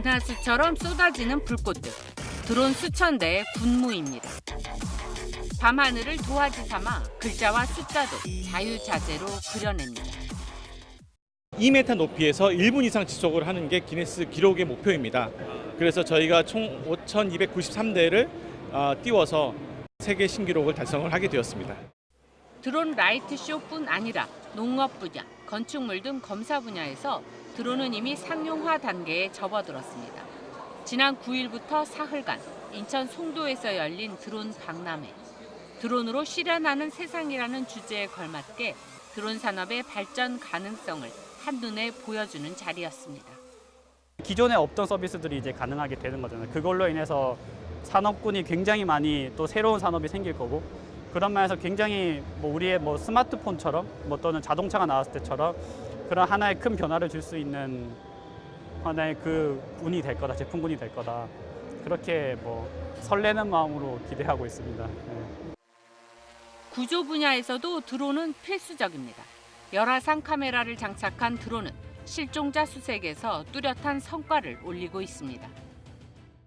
비나스처럼 쏟아지는 불꽃들. 드론 수천 대의 군무입니다. 밤하늘을 도화지 삼아 글자와 숫자도 자유자재로 그려냅니다. 2m 높이에서 1분 이상 지속을 하는 게 기네스 기록의 목표입니다. 그래서 저희가 총 5,293대를 띄워서 세계 신기록을 달성을 하게 되었습니다. 드론 라이트쇼뿐 아니라 농업 분야, 건축물 등 검사 분야에서 드론은 이미 상용화 단계에 접어들었습니다. 지난 9일부터 사흘간 인천 송도에서 열린 드론 박람회. 드론으로 실현하는 세상이라는 주제에 걸맞게 드론 산업의 발전 가능성을 한눈에 보여주는 자리였습니다. 기존에 없던 서비스들이 이제 가능하게 되는 거잖아요. 그걸로 인해서 산업군이 굉장히 많이 또 새로운 산업이 생길 거고, 그런 면에서 굉장히 우리의 스마트폰처럼 또는 자동차가 나왔을 때처럼 그런 하나의 큰 변화를 줄 수 있는 하나의 그 운이 될 거다, 제품군이 될 거다. 그렇게 설레는 마음으로 기대하고 있습니다. 네. 구조 분야에서도 드론은 필수적입니다. 열화상 카메라를 장착한 드론은 실종자 수색에서 뚜렷한 성과를 올리고 있습니다.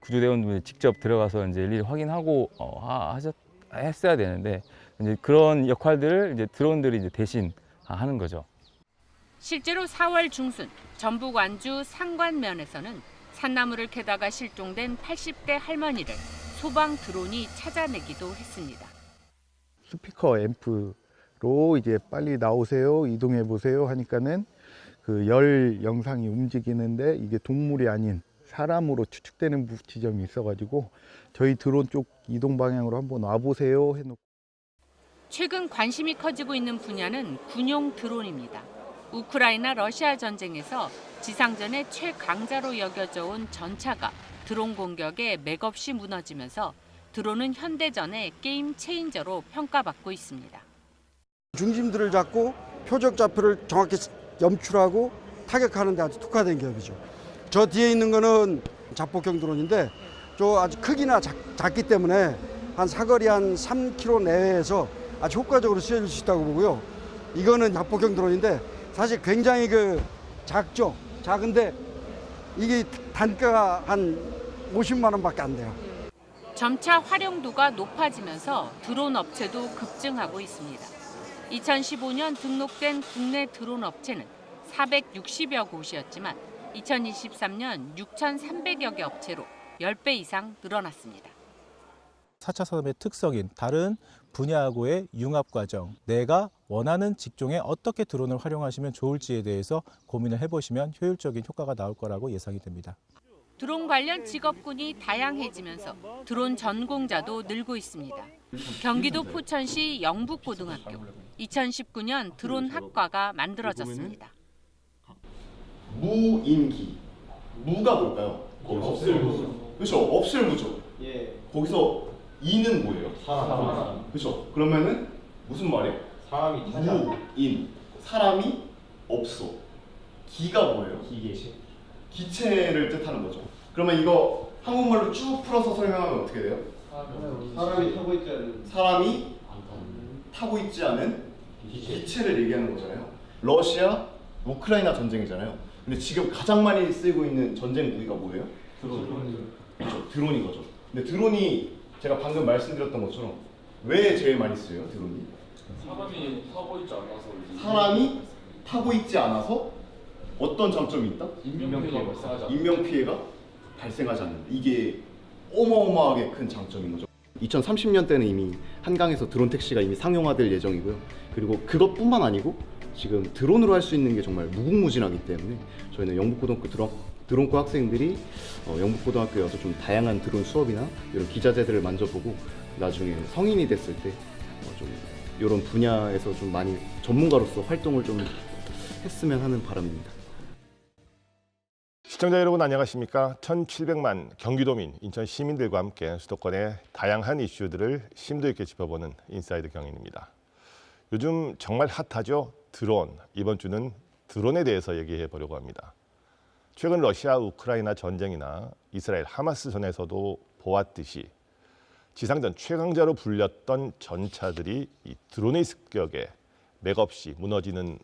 구조대원분이 직접 들어가서 이제 일일이 확인하고 했어야 되는데 이제 그런 역할들을 이제 드론들이 이제 대신 하는 거죠. 실제로 4월 중순 전북 완주 상관면에서는 산나물을 캐다가 실종된 80대 할머니를 소방 드론이 찾아내기도 했습니다. 스피커 앰프로 이제 빨리 나오세요, 이동해 보세요 하니까는 그 열 영상이 움직이는데 이게 동물이 아닌 사람으로 추측되는 지점이 있어가지고 저희 드론 쪽 이동 방향으로 한번 와보세요 해놓고. 최근 관심이 커지고 있는 분야는 군용 드론입니다. 우크라이나 러시아 전쟁에서 지상전의 최강자로 여겨져 온 전차가 드론 공격에 맥없이 무너지면서 드론은 현대전의 게임 체인저로 평가받고 있습니다. 중심들을 잡고 표적 좌표를 정확히 염출하고 타격하는 데 아주 특화된 기업이죠. 저 뒤에 있는 거는 자폭형 드론인데 저 아주 크기나 작기 때문에 한 사거리 한 3km 내외에서 아주 효과적으로 쓰여질 수 있다고 보고요. 이거는 자폭형 드론인데 사실 굉장히 작죠. 작은데 이게 단가가 한 50만 원밖에 안 돼요. 점차 활용도가 높아지면서 드론 업체도 급증하고 있습니다. 2015년 등록된 국내 드론 업체는 460여 곳이었지만 2023년 6,300여 개 업체로 10배 이상 늘어났습니다. 4차 산업의 특성인 다른 분야하고의 융합 과정, 내가 원하는 직종에 어떻게 드론을 활용하시면 좋을지에 대해서 고민을 해보시면 효율적인 효과가 나올 거라고 예상이 됩니다. 드론 관련 직업군이 다양해지면서 드론 전공자도 늘고 있습니다. 경기도 포천시 영북고등학교 2019년 드론 학과가 만들어졌습니다. 무인기. 무가 뭘까요? 없을무죠. 그렇죠. 없을무죠. 예. 거기서 인은 뭐예요? 사람. 그렇죠. 그러면은 무슨 말이에요? 사람이 무인. 사람이 없어. 기가 뭐예요? 기계. 기체를 뜻하는 거죠. 그러면 이거 한국말로 쭉 풀어서 설명하면 어떻게 돼요? 사람이 타고 있지 않은 기체를 얘기하는 거잖아요. 러시아, 우크라이나 전쟁이잖아요. 근데 지금 가장 많이 쓰이고 있는 전쟁 무기가 뭐예요? 그렇죠. 드론인 거죠. 근데 드론이 제가 방금 말씀드렸던 것처럼 왜 제일 많이 쓰여요? 드론이? 사람이 타고 있지 않아서 어떤 장점이 있다? 인명피해가 발생하지 않는다. 이게 어마어마하게 큰 장점인 거죠. 2030년대는 이미 한강에서 드론 택시가 이미 상용화될 예정이고요. 그리고 그것뿐만 아니고 지금 드론으로 할 수 있는 게 정말 무궁무진하기 때문에 저희는 영북고등학교 드론과 학생들이 영북고등학교에 와서 좀 다양한 드론 수업이나 이런 기자재들을 만져보고 나중에 성인이 됐을 때 좀 이런 분야에서 좀 많이 전문가로서 활동을 좀 했으면 하는 바람입니다. 시청자 여러분 안녕하십니까? 1700만 경기도민, 인천 시민들과 함께 수도권의 다양한 이슈들을 심도 있게 짚어보는 인사이드 경인입니다. 요즘 정말 핫하죠? 드론. 이번 주는 드론에 대해서 얘기해 보려고 합니다. 최근 러시아 우크라이나 전쟁이나 이스라엘 하마스 전에서도 보았듯이 지상전 최강자로 불렸던 전차들이 이 드론의 습격에 맥없이 무너지면서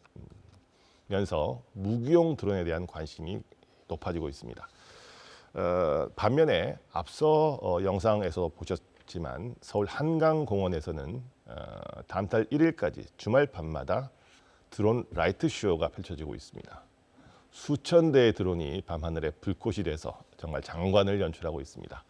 무기용 드론에 대한 관심이 높아지고 있습니다. 반면에 앞서 영상에서 보셨지만 서울 한강공원에서는 다음 달 1일까지 주말 밤마다 드론 라이트 쇼가 펼쳐지고 있습니다. 수천 대의 드론이 밤하늘에 불꽃이 돼서 정말 장관을 연출하고 있습니다.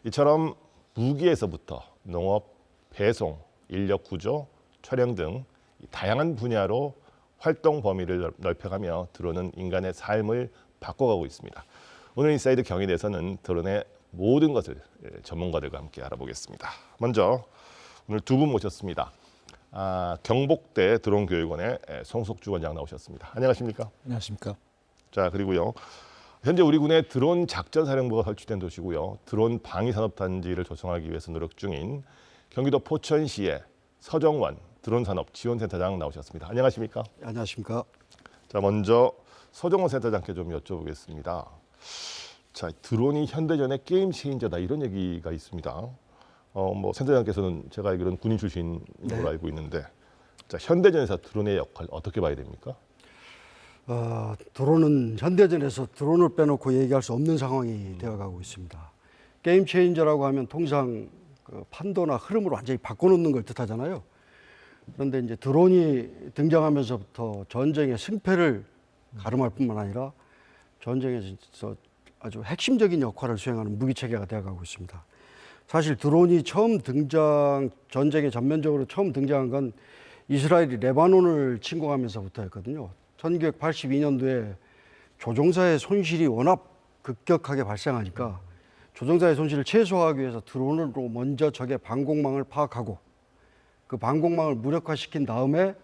이처럼 무기에서부터 농업, 배송, 인력 구조, 촬영 등 다양한 분야로 활동 범위를 넓혀가며 드론은 인간의 삶을 바꿔가고 있습니다. 오늘 인사이드 경인에서는 드론의 모든 것을 전문가들과 함께 알아보겠습니다. 먼저 오늘 두 분 모셨습니다. 경복대 드론교육원의 송석주 원장 나오셨습니다. 안녕하십니까? 안녕하십니까? 자, 그리고요. 현재 우리 군의 드론 작전사령부가 설치된 도시고요. 드론 방위산업단지를 조성하기 위해서 노력 중인 경기도 포천시의 서정원 드론산업지원센터장 나오셨습니다. 안녕하십니까? 안녕하십니까? 자, 먼저 서정원 센터장께 좀 여쭤보겠습니다. 자, 드론이 현대전의 게임 체인저다 이런 얘기가 있습니다. 뭐 센터장께서는 제가 알기로는 군인 출신인 걸로 알고 있는데, 자, 현대전에서 드론의 역할 어떻게 봐야 됩니까? 드론은 현대전에서 드론을 빼놓고 얘기할 수 없는 상황이 되어가고 있습니다. 게임 체인저라고 하면 통상 그 판도나 흐름을 완전히 바꿔놓는 걸 뜻하잖아요. 그런데 이제 드론이 등장하면서부터 전쟁의 승패를 가름할 뿐만 아니라 전쟁에서 아주 핵심적인 역할을 수행하는 무기체계가 되어가고 있습니다. 사실 드론이 처음 전쟁에 전면적으로 처음 등장한 건 이스라엘이 레바논을 침공하면서부터였거든요. 1982년도에 조종사의 손실이 워낙 급격하게 발생하니까 조종사의 손실을 최소화하기 위해서 드론으로 먼저 적의 방공망을 파악하고 그 방공망을 무력화시킨 다음에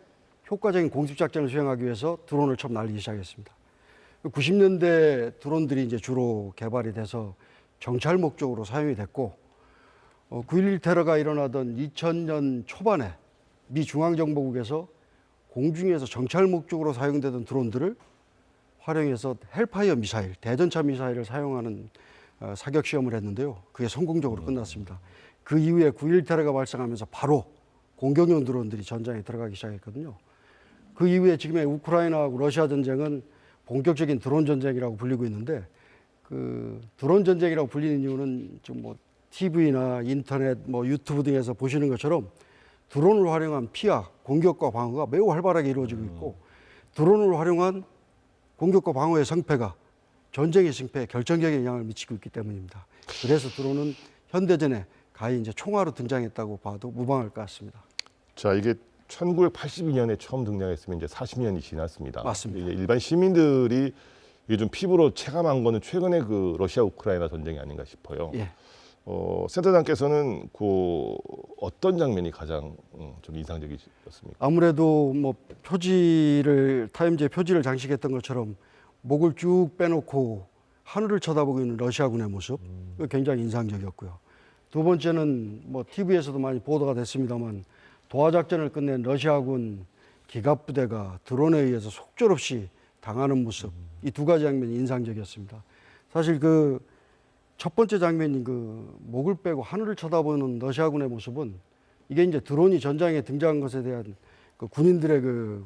효과적인 공습작전을 수행하기 위해서 드론을 처음 날리기 시작했습니다. 90년대 드론들이 이제 주로 개발이 돼서 정찰 목적으로 사용이 됐고 9.11 테러가 일어나던 2000년 초반에 미 중앙정보국에서 공중에서 정찰 목적으로 사용되던 드론들을 활용해서 헬파이어 미사일, 대전차 미사일을 사용하는 사격 시험을 했는데요. 그게 성공적으로 끝났습니다. 그 이후에 9.11 테러가 발생하면서 바로 공격용 드론들이 전장에 들어가기 시작했거든요. 그 이후에 지금의 우크라이나하고 러시아 전쟁은 본격적인 드론 전쟁이라고 불리고 있는데 그 드론 전쟁이라고 불리는 이유는 좀 뭐 TV나 인터넷, 뭐 유튜브 등에서 보시는 것처럼 드론을 활용한 피하, 공격과 방어가 매우 활발하게 이루어지고 있고 드론을 활용한 공격과 방어의 성패가 전쟁의 승패에 결정적인 영향을 미치고 있기 때문입니다. 그래서 드론은 현대전에 가히 이제 총화로 등장했다고 봐도 무방할 것 같습니다. 자, 이게 1982년에 처음 등장했으면 이제 40년이 지났습니다. 맞습니다. 이게 일반 시민들이 이게 좀 피부로 체감한 거는 최근에 그 러시아 우크라이나 전쟁이 아닌가 싶어요. 예. 센터장께서는 그 어떤 장면이 가장 좀 인상적이셨습니까? 아무래도 뭐 타임지에 표지를 장식했던 것처럼 목을 쭉 빼놓고 하늘을 쳐다보고 있는 러시아군의 모습, 굉장히 인상적이었고요. 두 번째는 뭐 TV에서도 많이 보도가 됐습니다만 도하작전을 끝낸 러시아군 기갑부대가 드론에 의해서 속절없이 당하는 모습, 이 두 가지 장면이 인상적이었습니다. 사실 그 첫 번째 장면인 그 목을 빼고 하늘을 쳐다보는 러시아군의 모습은 이게 이제 드론이 전장에 등장한 것에 대한 그 군인들의 그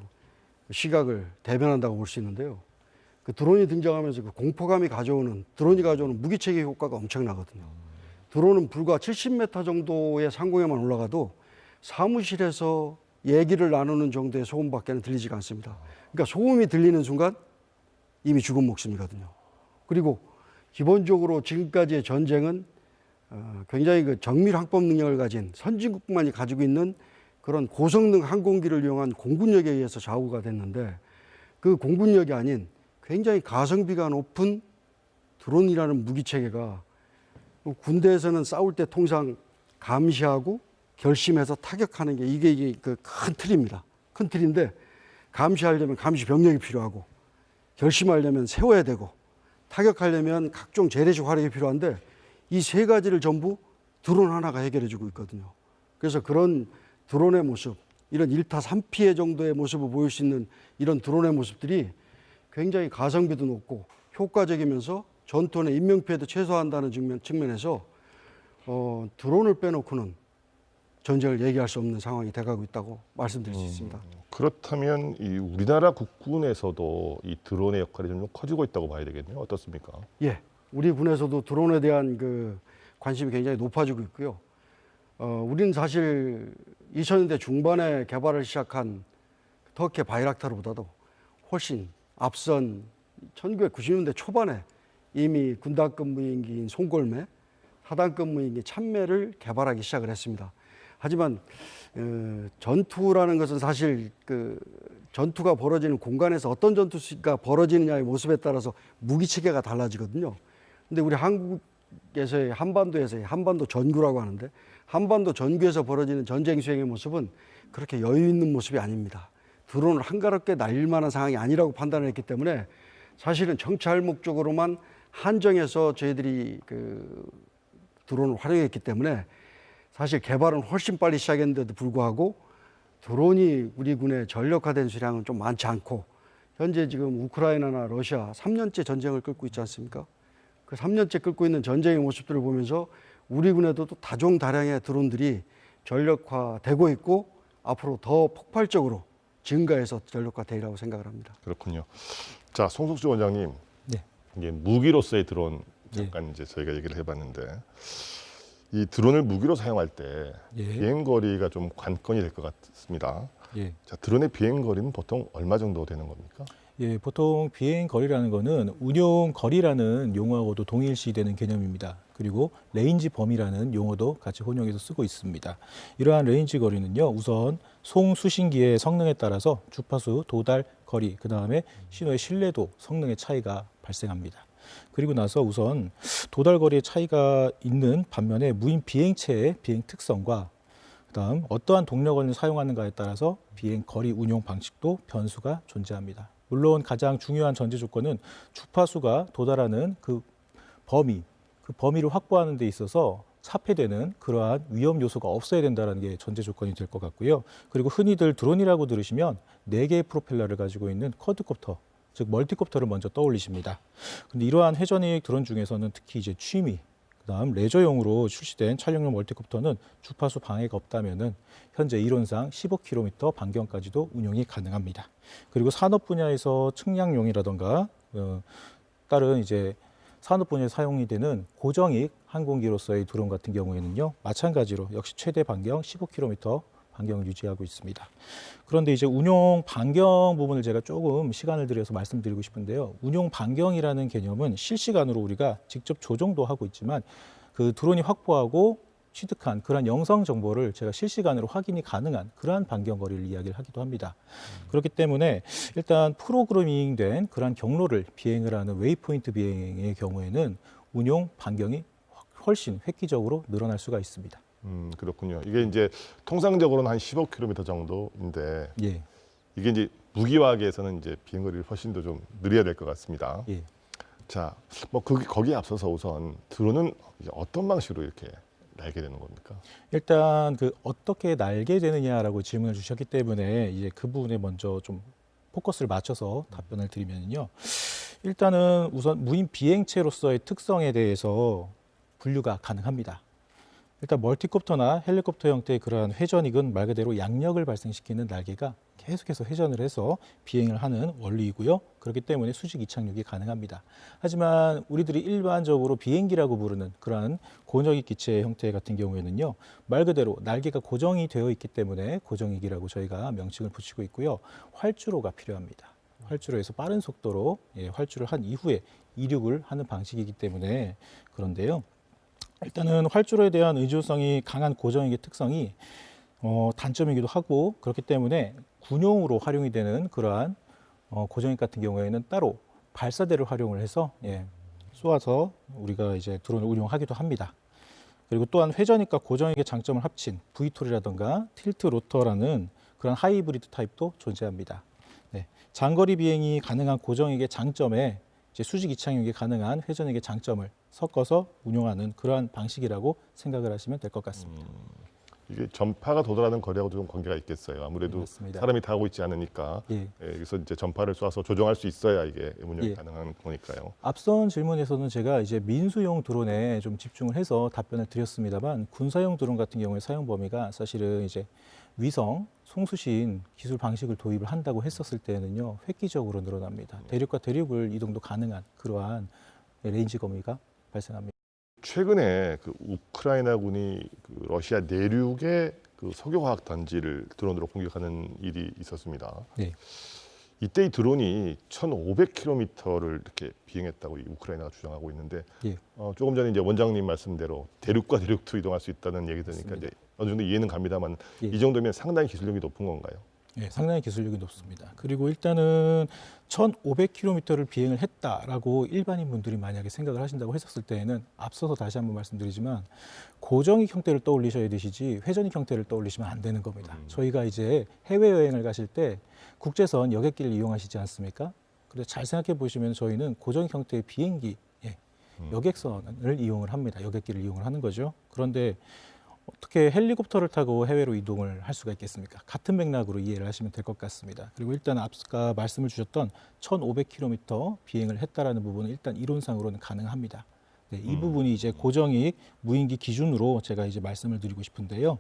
시각을 대변한다고 볼 수 있는데요. 그 드론이 등장하면서 그 공포감이 드론이 가져오는 무기체계 효과가 엄청나거든요. 드론은 불과 70m 정도의 상공에만 올라가도 사무실에서 얘기를 나누는 정도의 소음밖에는 들리지가 않습니다. 그러니까 소음이 들리는 순간 이미 죽은 목숨이거든요. 그리고 기본적으로 지금까지의 전쟁은 굉장히 그 정밀 항법 능력을 가진 선진국만이 가지고 있는 그런 고성능 항공기를 이용한 공군력에 의해서 좌우가 됐는데 그 공군력이 아닌 굉장히 가성비가 높은 드론이라는 무기체계가 군대에서는 싸울 때 통상 감시하고 결심해서 타격하는 게 이게 그 큰 틀입니다. 큰 틀인데 감시하려면 감시 병력이 필요하고 결심하려면 세워야 되고 타격하려면 각종 재래식 화력이 필요한데 이 세 가지를 전부 드론 하나가 해결해 주고 있거든요. 그래서 그런 드론의 모습, 이런 1타 3피해 정도의 모습을 보일 수 있는 이런 드론의 모습들이 굉장히 가성비도 높고 효과적이면서 전투의 인명피해도 최소화한다는 측면에서 드론을 빼놓고는 전쟁을 얘기할 수 없는 상황이 돼가고 있다고 말씀드릴 수 있습니다. 그렇다면 이 우리나라 국군에서도 이 드론의 역할이 좀 커지고 있다고 봐야 되겠네요. 어떻습니까? 예, 우리 군에서도 드론에 대한 그 관심이 굉장히 높아지고 있고요. 우리는 사실 2000년대 중반에 개발을 시작한 터키 바이락타르보다도 훨씬 앞선 1990년대 초반에 이미 군단급 무인기인 송골매, 하단급 무인기 참매를 개발하기 시작을 했습니다. 하지만 전투라는 것은 사실 그 전투가 벌어지는 공간에서 어떤 전투가 벌어지느냐의 모습에 따라서 무기 체계가 달라지거든요. 근데 우리 한국에서의 한반도에서의 한반도 전구라고 하는데 한반도 전구에서 벌어지는 전쟁 수행의 모습은 그렇게 여유 있는 모습이 아닙니다. 드론을 한가롭게 날릴 만한 상황이 아니라고 판단을 했기 때문에 사실은 정찰 목적으로만 한정해서 저희들이 그 드론을 활용했기 때문에 사실 개발은 훨씬 빨리 시작했는데도 불구하고 드론이 우리 군의 전력화된 수량은 좀 많지 않고 현재 지금 우크라이나나 러시아 3년째 전쟁을 끌고 있지 않습니까? 그 3년째 끌고 있는 전쟁의 모습들을 보면서 우리 군에도 또 다종다량의 드론들이 전력화되고 있고 앞으로 더 폭발적으로 증가해서 전력화되리라고 생각을 합니다. 그렇군요. 자, 송석주 원장님, 네. 이게 무기로서의 드론 잠깐 이제 저희가 얘기를 해봤는데 이 드론을 무기로 사용할 때 비행 거리가 좀 관건이 될 것 같습니다. 자, 드론의 비행 거리는 보통 얼마 정도 되는 겁니까? 예, 보통 비행 거리라는 거는 운용 거리라는 용어하고도 동일시되는 개념입니다. 그리고 레인지 범위라는 용어도 같이 혼용해서 쓰고 있습니다. 이러한 레인지 거리는요, 우선 송수신기의 성능에 따라서 주파수, 도달 거리, 그 다음에 신호의 신뢰도, 성능의 차이가 발생합니다. 그리고 나서 우선 도달 거리의 차이가 있는 반면에 무인 비행체의 비행 특성과 그다음 어떠한 동력원을 사용하는가에 따라서 비행 거리 운용 방식도 변수가 존재합니다. 물론 가장 중요한 전제 조건은 주파수가 도달하는 그 범위를 확보하는 데 있어서 차폐되는 그러한 위험 요소가 없어야 된다는 게 전제 조건이 될 것 같고요. 그리고 흔히들 드론이라고 들으시면 4개의 프로펠러를 가지고 있는 쿼드콥터, 즉 멀티콥터를 먼저 떠올리십니다. 근데 이러한 회전익 드론 중에서는 특히 이제 취미, 그다음 레저용으로 출시된 촬영용 멀티콥터는 주파수 방해가 없다면은 현재 이론상 15km 반경까지도 운용이 가능합니다. 그리고 산업 분야에서 측량용이라던가 다른 이제 산업 분야에 사용이 되는 고정익 항공기로서의 드론 같은 경우에는요, 마찬가지로 역시 최대 반경 15km 반경을 유지하고 있습니다. 그런데 이제 운용 반경 부분을 제가 조금 시간을 들여서 말씀드리고 싶은데요. 운용 반경이라는 개념은 실시간으로 우리가 직접 조정도 하고 있지만 그 드론이 확보하고 취득한 그러한 영상 정보를 제가 실시간으로 확인이 가능한 그러한 반경 거리를 이야기를 하기도 합니다. 그렇기 때문에 일단 프로그래밍된 그러한 경로를 비행을 하는 웨이포인트 비행의 경우에는 운용 반경이 훨씬 획기적으로 늘어날 수가 있습니다. 그렇군요. 이게 이제 통상적으로는 한 15km 정도인데 이게 이제 무기화하기에서는 이제 비행거리를 훨씬 더 좀 늘려야 될 것 같습니다. 자, 뭐 거기에 앞서서 우선 드론은 이제 어떤 방식으로 이렇게 날게 되는 겁니까? 일단 그 어떻게 날게 되느냐라고 질문을 주셨기 때문에 이제 그 부분에 먼저 좀 포커스를 맞춰서 답변을 드리면요. 일단은 우선 무인 비행체로서의 특성에 대해서 분류가 가능합니다. 일단 멀티콥터나 헬리콥터 형태의 그러한 회전익은 말 그대로 양력을 발생시키는 날개가 계속해서 회전을 해서 비행을 하는 원리이고요. 그렇기 때문에 수직 이착륙이 가능합니다. 하지만 우리들이 일반적으로 비행기라고 부르는 그러한 고정익 기체 형태 같은 경우에는요, 말 그대로 날개가 고정이 되어 있기 때문에 고정익이라고 저희가 명칭을 붙이고 있고요. 활주로가 필요합니다. 활주로에서 빠른 속도로 활주를 한 이후에 이륙을 하는 방식이기 때문에 그런데요. 일단은 활주로에 대한 의존성이 강한 고정익의 특성이 단점이기도 하고, 그렇기 때문에 군용으로 활용이 되는 그러한 고정익 같은 경우에는 따로 발사대를 활용을 해서 쏘아서 우리가 이제 드론을 운용하기도 합니다. 그리고 또한 회전익과 고정익의 장점을 합친 V톨이라든가 틸트 로터라는 그런 하이브리드 타입도 존재합니다. 장거리 비행이 가능한 고정익의 장점에 이제 수직 이착륙이 가능한 회전익의 장점을 섞어서 운용하는 그러한 방식이라고 생각을 하시면 될 것 같습니다. 이게 전파가 도달하는 거리하고도 좀 관계가 있겠어요. 아무래도 맞습니다. 사람이 타고 있지 않으니까 여기서 이제 전파를 쏴서 조정할 수 있어야 이게 운영이 가능한 거니까요. 앞선 질문에서는 제가 이제 민수용 드론에 좀 집중을 해서 답변을 드렸습니다만, 군사용 드론 같은 경우에 사용 범위가 사실은 이제 위성, 송수신 기술 방식을 도입을 한다고 했었을 때는요, 획기적으로 늘어납니다. 대륙과 대륙을 이동도 가능한 그러한 레인지 거미가 발생합니다. 최근에 그 우크라이나군이 그 러시아 내륙의 그 석유화학 단지를 드론으로 공격하는 일이 있었습니다. 네. 이때 이 드론이 1,500km를 이렇게 비행했다고 이 우크라이나가 주장하고 있는데 예. 조금 전에 이제 원장님 말씀대로 대륙과 대륙도 이동할 수 있다는 얘기 들으니까 맞습니다. 이제 어느 정도 이해는 갑니다만 예. 이 정도면 상당히 기술력이 높은 건가요? 네, 상당히 기술력이 높습니다. 그리고 일단은 1,500km를 비행을 했다라고 일반인 분들이 만약에 생각을 하신다고 했었을 때에는 앞서서 다시 한번 말씀드리지만 고정익 형태를 떠올리셔야 되시지 회전익 형태를 떠올리시면 안 되는 겁니다. 저희가 이제 해외여행을 가실 때 국제선 여객기를 이용하시지 않습니까? 그래서 잘 생각해 보시면 저희는 고정익 형태의 비행기, 여객선을 이용을 합니다. 여객기를 이용을 하는 거죠. 그런데 어떻게 헬리콥터를 타고 해외로 이동을 할 수가 있겠습니까? 같은 맥락으로 이해를 하시면 될 것 같습니다. 그리고 일단 아까 말씀을 주셨던 1,500km 비행을 했다라는 부분은 일단 이론상으로는 가능합니다. 네, 이 부분이 이제 고정익 무인기 기준으로 제가 이제 말씀을 드리고 싶은데요.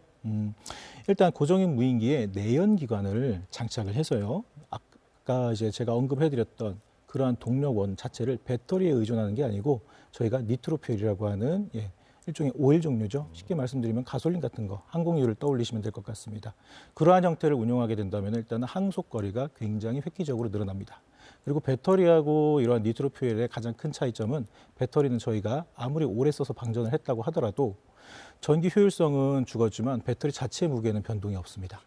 일단 고정익 무인기에 내연기관을 장착을 해서요. 아까 이제 제가 언급해드렸던 그러한 동력원 자체를 배터리에 의존하는 게 아니고 저희가 니트로퓨엘이라고 하는 일종의 오일 종류죠. 쉽게 말씀드리면 가솔린 같은 거, 항공유를 떠올리시면 될 것 같습니다. 그러한 형태를 운용하게 된다면 일단은 항속거리가 굉장히 획기적으로 늘어납니다. 그리고 배터리하고 이러한 니트로퓨엘의 가장 큰 차이점은 배터리는 저희가 아무리 오래 써서 방전을 했다고 하더라도 전기 효율성은 죽었지만 배터리 자체의 무게는 변동이 없습니다.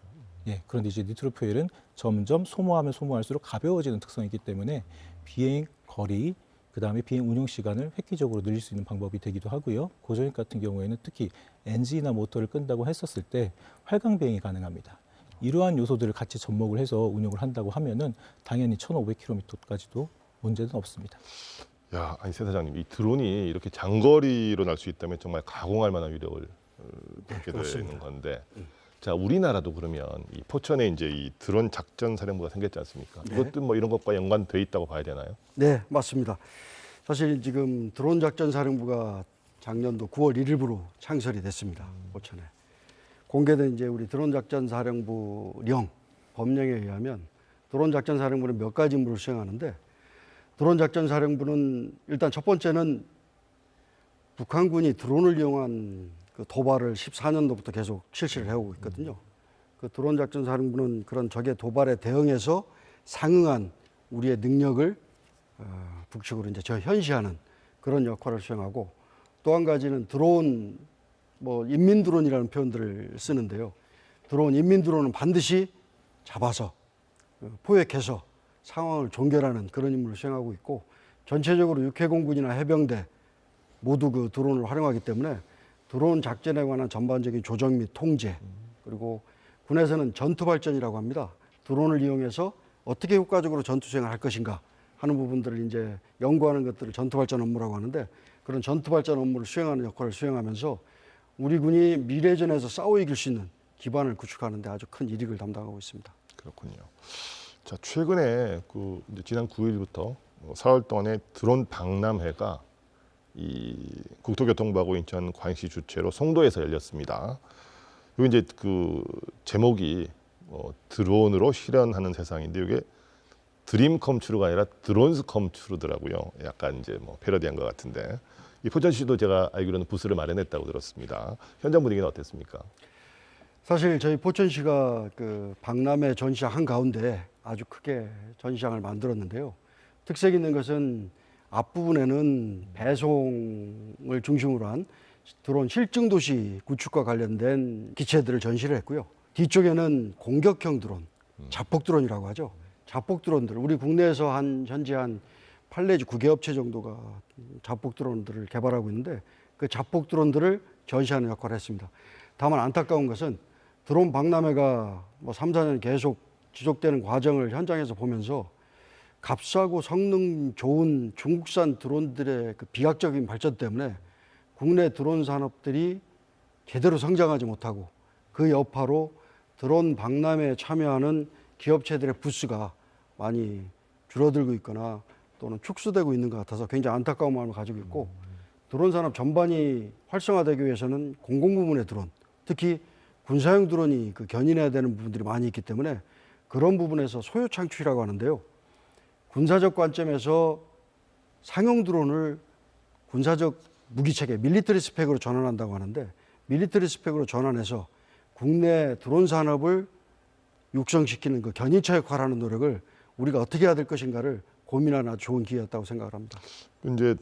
그런데 이제 니트로퓨엘은 점점 소모하면 소모할수록 가벼워지는 특성이 있기 때문에 비행 거리, 그다음에 비행 운용 시간을 획기적으로 늘릴 수 있는 방법이 되기도 하고요. 고정익 같은 경우에는 특히 엔진이나 모터를 끈다고 했었을 때 활강 비행이 가능합니다. 이러한 요소들을 같이 접목을 해서 운용을 한다고 하면은 당연히 1,500km까지도 문제는 없습니다. 야, 아니 세 사장님, 이 드론이 이렇게 장거리로 날 수 있다면 정말 가공할 만한 위력을 갖게 되는 건데, 자 우리나라도 그러면 이 포천에 이제 이 드론 작전 사령부가 생겼지 않습니까? 네. 이것도 뭐 이런 것과 연관돼 있다고 봐야 되나요? 네, 맞습니다. 사실 지금 드론 작전 사령부가 작년도 9월 1일부로 창설이 됐습니다. 포천에. 공개된 이제 우리 드론 작전 사령부령 법령에 의하면 드론 작전 사령부는 몇 가지 임무를 수행하는데, 드론 작전 사령부는 일단 첫 번째는 북한군이 드론을 이용한 그 도발을 14년도부터 계속 실시를 해오고 있거든요. 그 드론 작전 사령부는 그런 적의 도발에 대응해서 상응한 우리의 능력을 북측으로 이제 현시하는 그런 역할을 수행하고, 또 한 가지는 드론, 뭐 인민 드론이라는 표현들을 쓰는데요. 드론, 인민 드론은 반드시 잡아서 포획해서 상황을 종결하는 그런 임무를 수행하고 있고, 전체적으로 육해공군이나 해병대 모두 그 드론을 활용하기 때문에 드론 작전에 관한 전반적인 조정 및 통제, 그리고 군에서는 전투발전이라고 합니다. 드론을 이용해서 어떻게 효과적으로 전투 수행을 할 것인가 하는 부분들을 이제 연구하는 것들을 전투발전 업무라고 하는데, 그런 전투발전 업무를 수행하는 역할을 수행하면서 우리 군이 미래전에서 싸워 이길 수 있는 기반을 구축하는 데 아주 큰 이익을 담당하고 있습니다. 그렇군요. 자, 최근에 그 이제 지난 9일부터 4월 동안에 드론 박람회가 이 국토교통부하고 인천 광역시 주최로 송도에서 열렸습니다. 요 이제 그 제목이 드론으로 실현하는 세상인데, 이게 드림 컴츄르가 아니라 드론스 컴츄르더라고요. 약간 이제 뭐 패러디한 것 같은데, 이 포천시도 제가 알기로는 부스를 마련했다고 들었습니다. 현장 분위기는 어땠습니까? 사실 저희 포천시가 그 박람회 전시장 한가운데 아주 크게 전시장을 만들었는데요. 특색 있는 것은 앞부분에는 배송을 중심으로 한 드론 실증 도시 구축과 관련된 기체들을 전시를 했고요. 뒤쪽에는 공격형 드론, 자폭 드론이라고 하죠. 자폭 드론들, 우리 국내에서 현재 한 8 내지 9개 업체 정도가 자폭 드론들을 개발하고 있는데, 그 자폭 드론들을 전시하는 역할을 했습니다. 다만 안타까운 것은 드론 박람회가 뭐 3, 4년 계속 지속되는 과정을 현장에서 보면서 값싸고 성능 좋은 중국산 드론들의 그 비약적인 발전 때문에 국내 드론 산업들이 제대로 성장하지 못하고, 그 여파로 드론 박람회에 참여하는 기업체들의 부스가 많이 줄어들고 있거나 또는 축소되고 있는 것 같아서 굉장히 안타까운 마음을 가지고 있고, 드론 산업 전반이 활성화되기 위해서는 공공부문의 드론, 특히 군사용 드론이 그 견인해야 되는 부분들이 많이 있기 때문에 그런 부분에서 소요 창출이라고 하는데요. 군사적 관점에서 상용 드론을 군사적 무기체계 밀리터리 스펙으로 전환한다고 하는데 밀리터리 스펙으로 전환해서 국내 드론 산업을 육성시키는 그 견인차 역할을 하는 노력을 우리가 어떻게 해야 될 것인가를 고민하는 아주 좋은 기회였다고 생각을 합니다. 이제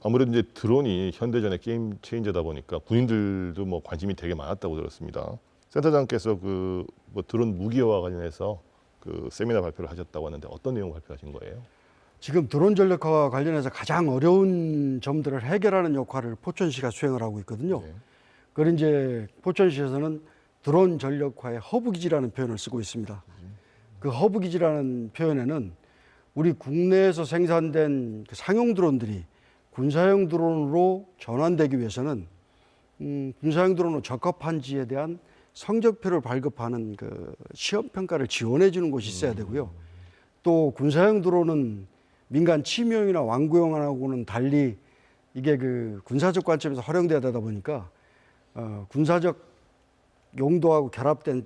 아무래도 이제 드론이 현대전의 게임 체인저다 보니까 군인들도 뭐 관심이 되게 많았다고 들었습니다. 센터장께서 뭐 드론 무기화와 관련해서 세미나 발표를 하셨다고 하는데 어떤 내용 발표하신 거예요? 지금 드론 전력화와 관련해서 가장 어려운 점들을 해결하는 역할을 포천시가 수행을 하고 있거든요. 네. 그걸 이제 포천시에서는 드론 전력화의 허브기지라는 표현을 쓰고 있습니다. 그 허브기지라는 표현에는 우리 국내에서 생산된 그 상용 드론들이 군사용 드론으로 전환되기 위해서는 군사용 드론으로 적합한지에 대한 성적표를 발급하는 그 시험 평가를 지원해 주는 곳이 있어야 되고요. 또 군사용 드론은 민간 취미용이나 완구용하고는 달리 이게 그 군사적 관점에서 활용돼야 되다 보니까 군사적 용도하고 결합된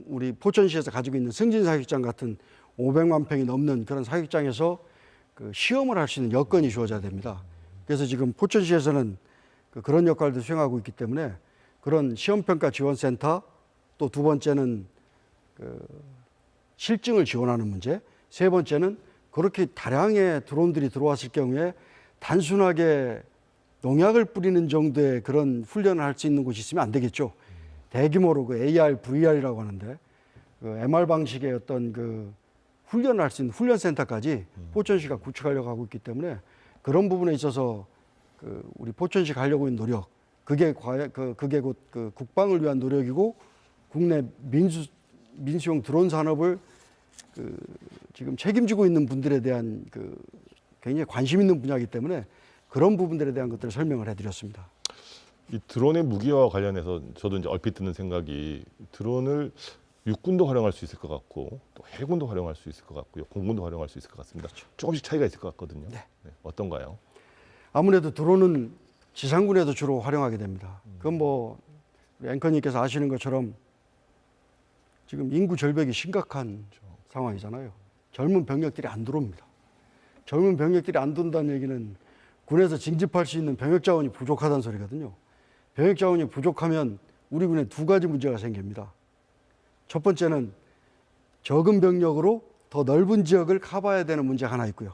우리 포천시에서 가지고 있는 승진 사격장 같은 500만 평이 넘는 그런 사격장에서 그 시험을 할 수 있는 여건이 주어져야 됩니다. 그래서 지금 포천시에서는 그런 역할도 수행하고 있기 때문에 그런 시험평가 지원센터, 또 두 번째는 실증을 지원하는 문제, 세 번째는 그렇게 다량의 드론들이 들어왔을 경우에 단순하게 농약을 뿌리는 정도의 그런 훈련을 할 수 있는 곳이 있으면 안 되겠죠. 대규모로 그 AR, VR이라고 하는데 그 MR 방식의 어떤 그 훈련을 할 수 있는 훈련센터까지 포천시가 구축하려고 하고 있기 때문에 그런 부분에 있어서 우리 포천시가 하려고 있는 노력, 그게 곧 그 국방을 위한 노력이고 국내 민수용 드론 산업을 지금 책임지고 있는 분들에 대한 굉장히 관심 있는 분야이기 때문에 그런 부분들에 대한 것들을 설명을 해드렸습니다. 이 드론의 무기화와 관련해서 저도 이제 얼핏 드는 생각이 드론을 육군도 활용할 수 있을 것 같고 또 해군도 활용할 수 있을 것 같고요. 공군도 활용할 수 있을 것 같습니다. 조금씩 차이가 있을 것 같거든요. 네. 네, 어떤가요? 아무래도 드론은 지상군에도 주로 활용하게 됩니다. 그건 뭐 우리 앵커님께서 아시는 것처럼 지금 인구 절벽이 심각한 상황이잖아요. 젊은 병력들이 안 들어옵니다. 젊은 병력들이 안 들어온다는 얘기는 군에서 징집할 수 있는 병역 자원이 부족하다는 소리거든요. 병역 자원이 부족하면 우리 군에 두 가지 문제가 생깁니다. 첫 번째는 적은 병력으로 더 넓은 지역을 커버해야 되는 문제가 하나 있고요.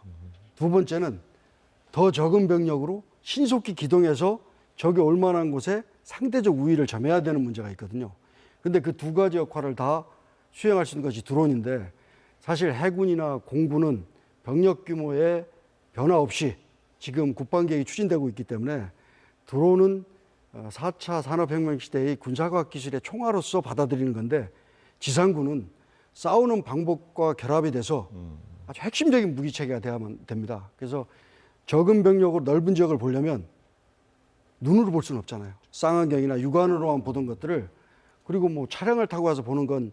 두 번째는 더 적은 병력으로 신속히 기동해서 적이 올 만한 곳에 상대적 우위를 점해야 되는 문제가 있거든요. 근데 그 두 가지 역할을 다 수행할 수 있는 것이 드론인데 사실 해군이나 공군은 병력 규모의 변화 없이 지금 국방계획이 추진되고 있기 때문에 드론은 4차 산업혁명 시대의 군사과학 기술의 총알로서 받아들이는 건데 지상군은 싸우는 방법과 결합이 돼서 아주 핵심적인 무기체계가 돼야만 됩니다. 그래서 적은 병력으로 넓은 지역을 보려면 눈으로 볼 수는 없잖아요. 쌍안경이나 육안으로만 보던 것들을, 그리고 뭐 차량을 타고 와서 보는 건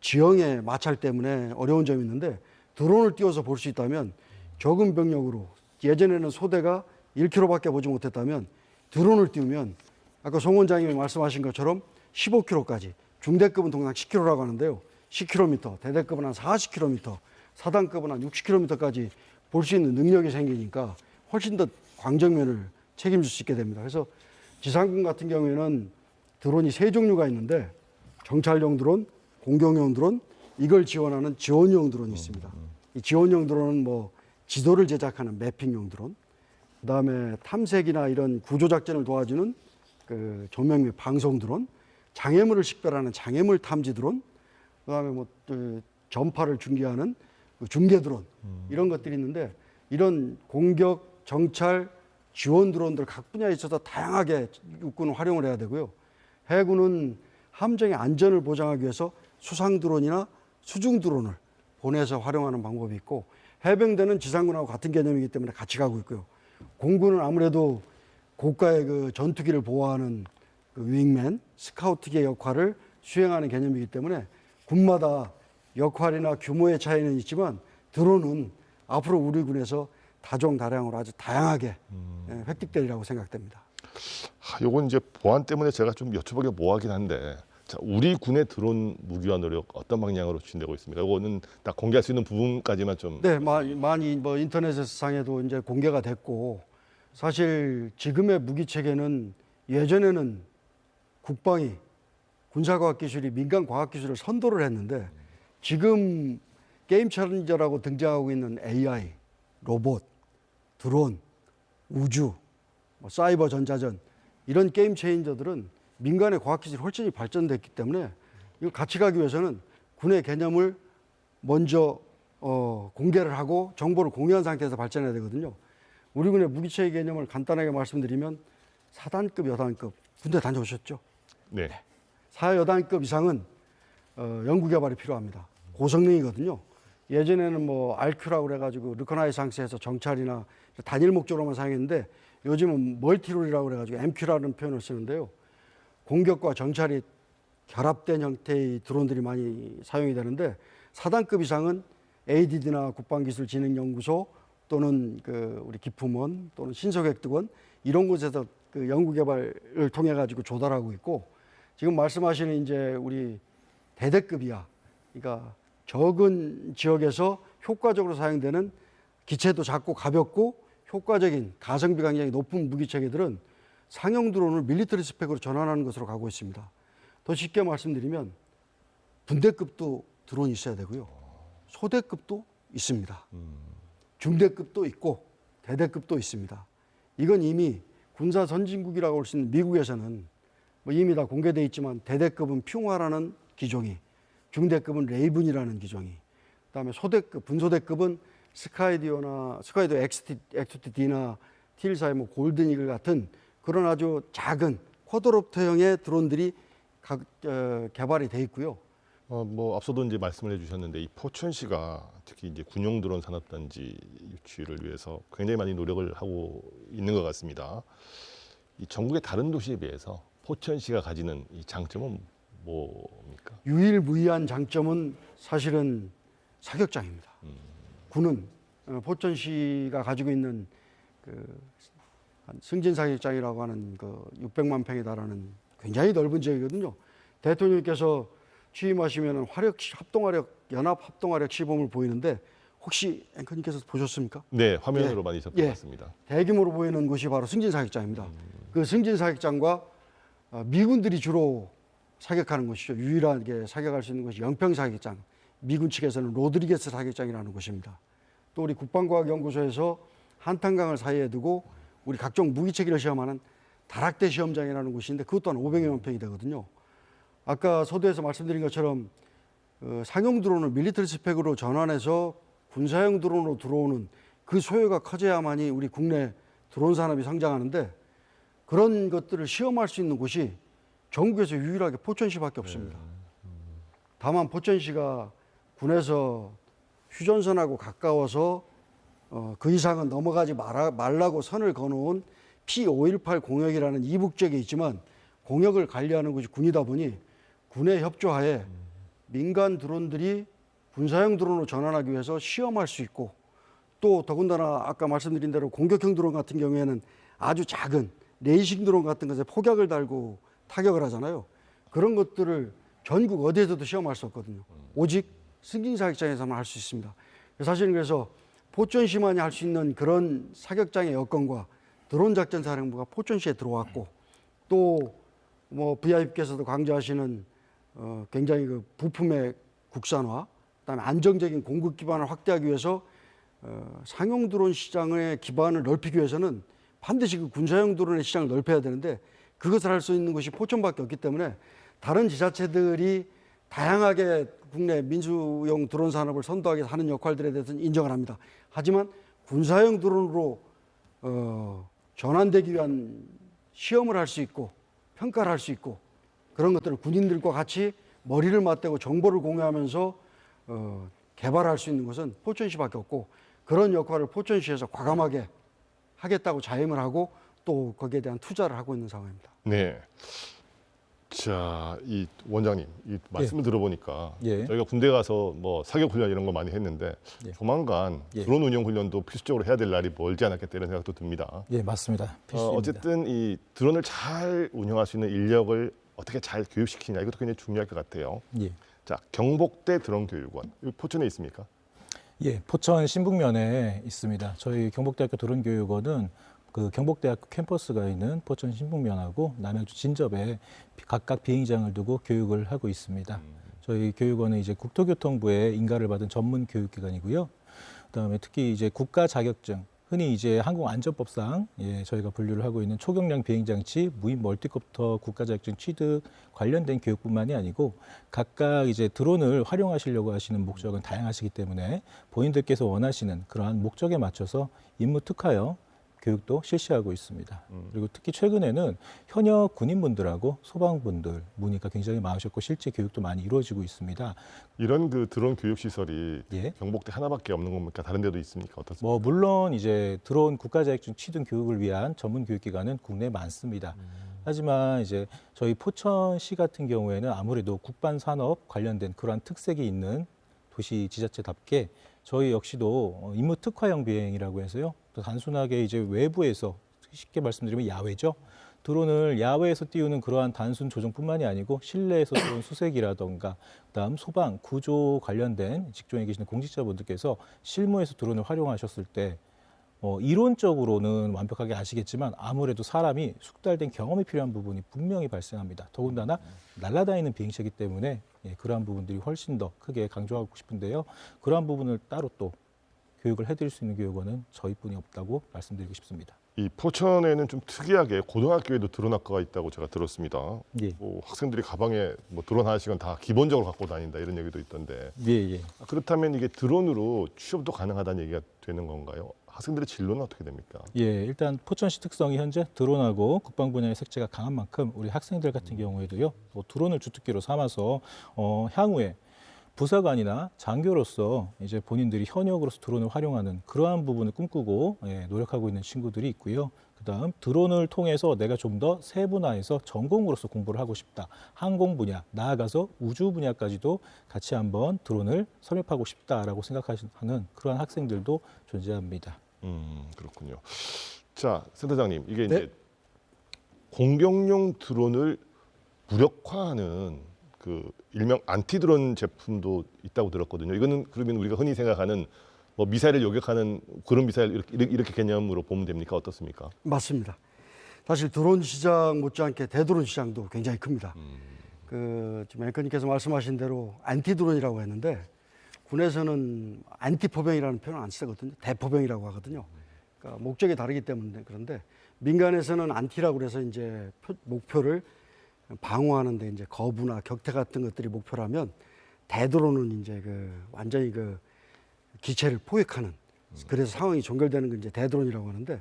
지형의 마찰 때문에 어려운 점이 있는데 드론을 띄워서 볼 수 있다면 적은 병력으로, 예전에는 소대가 1km밖에 보지 못했다면 드론을 띄우면 아까 송 원장님이 말씀하신 것처럼 15km까지, 중대급은 통상 10km라고 하는데요. 10km, 대대급은 한 40km, 사단급은 한 60km까지 볼 수 있는 능력이 생기니까 훨씬 더 광정면을 책임질 수 있게 됩니다. 그래서 지상군 같은 경우에는 드론이 세 종류가 있는데 정찰용 드론, 공격용 드론, 이걸 지원하는 지원용 드론이 있습니다. 이 지원용 드론은 뭐 지도를 제작하는 매핑용 드론, 그다음에 탐색이나 이런 구조작전을 도와주는 그 조명 및 방송 드론, 장애물을 식별하는 장애물 탐지 드론, 그다음에 뭐 전파를 중계하는 중계 드론, 이런 것들이 있는데 이런 공격, 정찰, 지원 드론들 각 분야에 있어서 다양하게 육군은 활용을 해야 되고요. 해군은 함정의 안전을 보장하기 위해서 수상 드론이나 수중 드론을 보내서 활용하는 방법이 있고, 해병대는 지상군하고 같은 개념이기 때문에 같이 가고 있고요. 공군은 아무래도 고가의 그 전투기를 보호하는 그 윙맨, 스카우트기의 역할을 수행하는 개념이기 때문에 군마다 역할이나 규모의 차이는 있지만 드론은 앞으로 우리 군에서 다종다량으로 아주 다양하게 획득되리라고 생각됩니다. 요건 이제 보안 때문에 제가 좀 여쭤보기 뭐하긴 한데, 자, 우리 군의 드론 무기화 노력 어떤 방향으로 추진되고 있습니까? 이거는 딱 공개할 수 있는 부분까지만 좀. 네, 많이 뭐 인터넷 상에도 이제 공개가 됐고, 사실 지금의 무기 체계는 예전에는 국방이 군사과학기술이 민간과학기술을 선도를 했는데 지금 게임 챌린저라고 등장하고 있는 AI, 로봇, 드론, 우주, 사이버 전자전 이런 게임 체인저들은 민간의 과학기술이 훨씬 발전됐기 때문에 이걸 같이 가기 위해서는 군의 개념을 먼저 공개를 하고 정보를 공유한 상태에서 발전해야 되거든요. 우리 군의 무기체계 개념을 간단하게 말씀드리면 4단급, 여단급 군대 다녀오셨죠? 네. 4여단급 이상은 연구개발이 필요합니다. 고성능이거든요. 예전에는 뭐 RQ라고 그래가지고 르코나이상스에서 정찰이나 단일 목적으로만 사용했는데 요즘은 멀티롤이라고 그래가지고 MQ라는 표현을 쓰는데요. 공격과 정찰이 결합된 형태의 드론들이 많이 사용이 되는데 4단급 이상은 ADD나 국방기술진흥연구소 또는 우리 기품원 또는 신소객득원 이런 곳에서 연구개발을 통해 가지고 조달하고 있고 지금 말씀하시는 이제 우리 대대급 이하, 그러니까 적은 지역에서 효과적으로 사용되는 기체도 작고 가볍고 효과적인 가성비가 굉장히 높은 무기 체계들은 상용 드론을 밀리터리 스펙으로 전환하는 것으로 가고 있습니다. 더 쉽게 말씀드리면 분대급도 드론이 있어야 되고요. 소대급도 있습니다. 중대급도 있고 대대급도 있습니다. 이건 이미 군사 선진국이라고 할 수 있는 미국에서는 뭐 이미 다 공개되어 있지만 대대급은 퓨마라는 기종이, 중대급은 레이븐이라는 기종이, 그다음에 소대급, 분소대급은 스카이디오 XTD나 T14의 뭐 골든 이글 같은 그런 아주 작은 쿼드롭터형의 드론들이 개발이 돼 있고요. 뭐 앞서도 이제 말씀을 해주셨는데 이 포천시가 특히 이제 군용 드론 산업단지 유치를 위해서 굉장히 많이 노력을 하고 있는 것 같습니다. 이 전국의 다른 도시에 비해서 포천시가 가지는 이 장점은 뭡니까? 유일무이한 장점은 사실은 사격장입니다. 군은 포천시가 가지고 있는 승진 사격장이라고 하는 600만 평에 달하는 굉장히 넓은 지역이거든요. 대통령께서 취임하시면 연합 합동화력 시범을 보이는데 혹시 앵커님께서 보셨습니까? 네, 화면으로 많이 접해 봤습니다. 대규모로 보이는 곳이 바로 승진 사격장입니다. 그 승진 사격장과 미군들이 주로 사격하는 곳이죠. 유일하게 사격할 수 있는 곳이 영평 사격장, 미군 측에서는 로드리게스 사격장이라는 곳입니다. 또 우리 국방과학연구소에서 한탄강을 사이에 두고 우리 각종 무기체계를 시험하는 다락대 시험장이라는 곳인데 그것 또한 500여만 평이 되거든요. 아까 서두에서 말씀드린 것처럼 상용 드론을 밀리터리 스펙으로 전환해서 군사용 드론으로 들어오는 그 소요가 커져야만이 우리 국내 드론 산업이 성장하는데 그런 것들을 시험할 수 있는 곳이 전국에서 유일하게 포천시밖에 없습니다. 다만 포천시가 군에서 휴전선하고 가까워서 그 이상은 넘어가지 말라고 선을 거놓은 P518 공역이라는 이북 지역에 있지만 공역을 관리하는 것이 군이다 보니 군의 협조하에 민간 드론들이 군사용 드론으로 전환하기 위해서 시험할 수 있고 또 더군다나 아까 말씀드린 대로 공격형 드론 같은 경우에는 아주 작은 레이싱 드론 같은 것에 폭약을 달고 타격을 하잖아요. 그런 것들을 전국 어디에서도 시험할 수 없거든요. 오직 승진 사격장에서만 할 수 있습니다. 사실은 그래서 포천시만이 할 수 있는 그런 사격장의 여건과 드론 작전 사령부가 포천시에 들어왔고 또 뭐 VIP께서도 강조하시는 굉장히 부품의 국산화, 그다음에 안정적인 공급 기반을 확대하기 위해서 상용 드론 시장의 기반을 넓히기 위해서는 반드시 그 군사용 드론의 시장을 넓혀야 되는데 그것을 할 수 있는 곳이 포천밖에 없기 때문에 다른 지자체들이 다양하게 국내 민수용 드론 산업을 선도하게 하는 역할들에 대해서는 인정을 합니다. 하지만 군사용 드론으로 전환되기 위한 시험을 할 수 있고 평가를 할 수 있고 그런 것들을 군인들과 같이 머리를 맞대고 정보를 공유하면서 개발할 수 있는 것은 포천시밖에 없고 그런 역할을 포천시에서 과감하게 하겠다고 자임을 하고 또 거기에 대한 투자를 하고 있는 상황입니다. 네. 자, 이 원장님, 이 말씀을 들어보니까 예. 저희가 군대 가서 뭐 사격 훈련 이런 거 많이 했는데 조만간 드론 운영 훈련도 필수적으로 해야 될 날이 멀지 않았겠다 이런 생각도 듭니다. 예, 맞습니다. 필수입니다. 어쨌든 이 드론을 잘 운영할 수 있는 인력을 어떻게 잘 교육시키냐 이것도 굉장히 중요할 것 같아요. 예. 자, 경복대 드론교육원 여기 포천에 있습니까? 예, 포천 신북면에 있습니다. 저희 경북대학교 드론교육원은 그 경복대학교 캠퍼스가 있는 포천 신북면하고 남양주 진접에 각각 비행장을 두고 교육을 하고 있습니다. 저희 교육원은 이제 국토교통부의 인가를 받은 전문 교육기관이고요. 그다음에 특히 이제 국가 자격증, 흔히 이제 항공안전법상 저희가 분류를 하고 있는 초경량 비행장치, 무인 멀티콥터 국가 자격증 취득 관련된 교육뿐만이 아니고 각각 이제 드론을 활용하시려고 하시는 목적은 다양하시기 때문에 본인들께서 원하시는 그러한 목적에 맞춰서 임무 특화형 교육도 실시하고 있습니다. 그리고 특히 최근에는 현역 군인분들하고 소방분들 문의가 굉장히 많으셨고 실제 교육도 많이 이루어지고 있습니다. 이런 그 드론 교육 시설이 예. 경복대 하나밖에 없는 겁니까? 다른 데도 있습니까? 어떻습니까? 뭐 물론 이제 드론 국가자격증 취득 교육을 위한 전문 교육기관은 국내에 많습니다. 하지만 이제 저희 포천시 같은 경우에는 아무래도 국방산업 관련된 그러한 특색이 있는 도시 지자체답게 저희 역시도 임무 특화형 비행이라고 해서요. 또 단순하게 이제 외부에서 쉽게 말씀드리면 야외죠. 드론을 야외에서 띄우는 그러한 단순 조종뿐만이 아니고 실내에서 쏘는 수색이라던가 그다음 소방, 구조 관련된 직종에 계시는 공직자분들께서 실무에서 드론을 활용하셨을 때 이론적으로는 완벽하게 아시겠지만 아무래도 사람이 숙달된 경험이 필요한 부분이 분명히 발생합니다. 더군다나 날아다니는 비행체이기 때문에 그러한 부분들이 훨씬 더 크게 강조하고 싶은데요. 그러한 부분을 따로 또 교육을 해드릴 수 있는 교육원은 저희뿐이 없다고 말씀드리고 싶습니다. 이 포천에는 좀 특이하게 고등학교에도 드론 학과가 있다고 제가 들었습니다. 예. 뭐 학생들이 가방에 뭐 드론 하나씩은 다 기본적으로 갖고 다닌다 이런 얘기도 있던데. 예. 그렇다면 이게 드론으로 취업도 가능하다는 얘기가 되는 건가요? 학생들의 진로는 어떻게 됩니까? 예, 일단 포천시 특성이 현재 드론하고 국방 분야의 색채가 강한 만큼 우리 학생들 같은 경우에도요, 뭐 드론을 주특기로 삼아서 향후에 부사관이나 장교로서 이제 본인들이 현역으로서 드론을 활용하는 그러한 부분을 꿈꾸고 노력하고 있는 친구들이 있고요. 그다음 드론을 통해서 내가 좀 더 세분화해서 전공으로서 공부를 하고 싶다. 항공 분야, 나아가서 우주 분야까지도 같이 한번 드론을 섭렵하고 싶다라고 생각하는 그러한 학생들도 존재합니다. 그렇군요. 자, 센터장님, 이게 네? 이제 공격용 드론을 무력화하는 그 일명 안티드론 제품도 있다고 들었거든요. 이거는 그러면 우리가 흔히 생각하는 뭐 미사일을 요격하는 그런 미사일 이렇게 개념으로 보면 됩니까? 어떻습니까? 맞습니다. 사실 드론 시장 못지않게 대드론 시장도 굉장히 큽니다. 지금 앵커님께서 말씀하신 대로 안티드론이라고 했는데 군에서는 안티포병이라는 표현을 안 쓰거든요. 대포병이라고 하거든요. 그러니까 목적이 다르기 때문에 그런데 민간에서는 안티라고 그래서 이제 목표를 방어하는데 이제 거부나 격퇴 같은 것들이 목표라면 대드론은 이제 완전히 기체를 포획하는 그래서 상황이 종결되는 건 이제 대드론이라고 하는데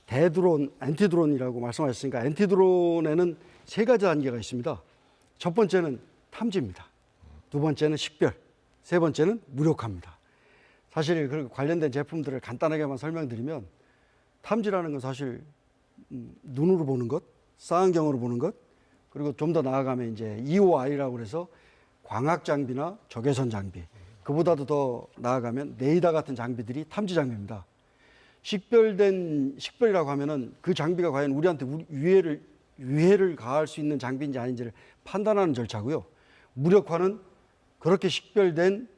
대드론, 안티드론이라고 말씀하셨으니까 안티드론에는 세 가지 단계가 있습니다. 첫 번째는 탐지입니다. 두 번째는 식별, 세 번째는 무력화입니다. 사실 그 관련된 제품들을 간단하게만 설명드리면 탐지라는 건 사실 눈으로 보는 것, 쌍안경으로 보는 것, 그리고 좀 더 나아가면 이제 EOI라고 해서 광학 장비나 적외선 장비, 그보다도 더 나아가면 레이더 같은 장비들이 탐지 장비입니다. 식별이라고 하면은 그 장비가 과연 우리한테 위해를 가할 수 있는 장비인지 아닌지를 판단하는 절차고요. 무력화는 그렇게 식별된